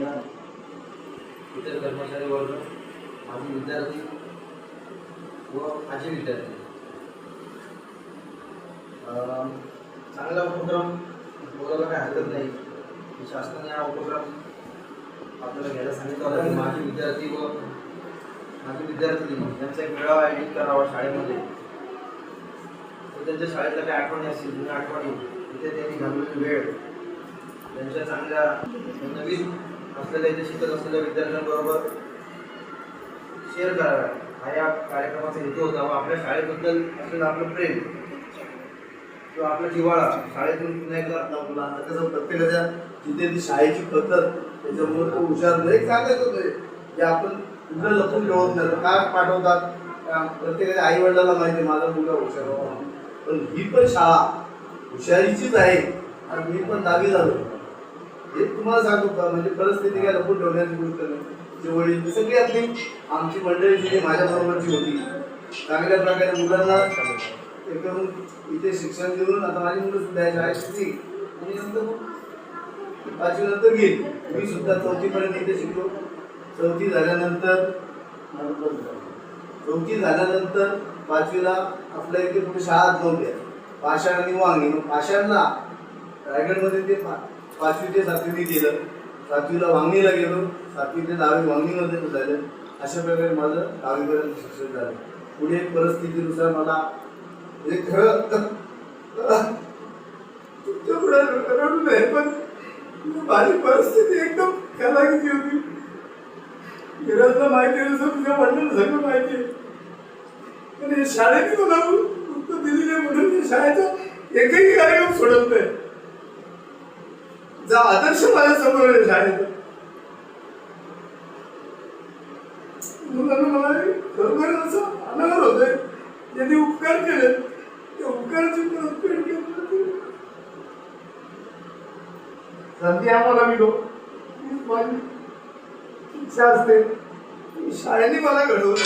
इतर कर्मचारी वर्ग, माजी विद्यार्थी व माजी विद्यार्थी, चांगला उपक्रम बोलायला काही हरकत नाही की शासनाने हा उपक्रम आपल्याला घ्यायला सांगितलं होतं की माजी विद्यार्थी व माजी विद्यार्थी यांचा एक मेळावा आयोजित करावा शाळेमध्ये. तर त्यांच्या शाळेतल्या काही आठवणी असतील, जुन्या आठवणी, तिथे त्यांनी घालवलेली वेळ, त्यांच्या चांगल्या नवीन असलेल्या इथे शिकत असलेल्या विद्यार्थ्यांबरोबर शेअर कराव्या हा या कार्यक्रमाचा हेतू होता. व आपल्या शाळेबद्दल असलेलं आपलं प्रेम किंवा आपला जिव्हाळा शाळेतून पुन्हा एकदा आता कसं प्रत्येकाच्या जिथे ती शाळेची पद्धत त्याच्यामुळे तो हुशार नाही सांगायचं होतं की आपण कुठलं लपून ठेवत नाही. का पाठवतात प्रत्येकाच्या आई वडिलांना माहिती माझा मुलगा हुशार व्हावा, पण ही पण शाळा हुशारीचीच आहे आणि मी पण 10वी झालो. हे तुम्हाला सांगतो म्हणजे परिस्थिती काय लपून ठेवण्याची गोष्ट नाही. जे वडील सगळी आपली आमची मंडळी जी माझ्या बरोबरची होती चांगल्या प्रकारे मुलांना एकदम इथे शिक्षण देऊन आता माझी मुलं सुद्धा शाळेत शिकली आणि नंतर 5वी नंतर गेली. मी सुद्धा 4थी पर्यंत इथे शिकलो. 4थी झाल्यानंतर 5वीला आपल्या इथे कुठे शाळा नव्हत्या, पाषाण आणि वांगी. पाषाणला रायगडमध्ये ते 5वी ते 7वी मी केलं. 7वीला वांगणीला गेलो, 7वी ते 10वी वांगणीमध्ये झालं. अशा प्रकारे माझं 10वी पर्यंत शिक्षण झालं. पुढे परिस्थितीनुसार मला खरं तुमच्या पुढे रडू नये, पण माझी परिस्थिती एकदम कलागीची होती. घरातलं माहिती आहे, तुझ्या वडिलांना सगळं माहिती आहे, पण हे शाळेने मला उत्तर दिलेले म्हणून शाळेचा एकही कार्यक्रम सोडत नाही. जा आदर्श माझ्या समोर आहे शाळेचा. मुलांना मला खरोखर असं आनंद होतोय ज्यांनी उपकार केले त्या उपकाराची परतफेड केली. संधी आम्हाला मिळो माझी इच्छा असते. शाळेने मला घडवलं.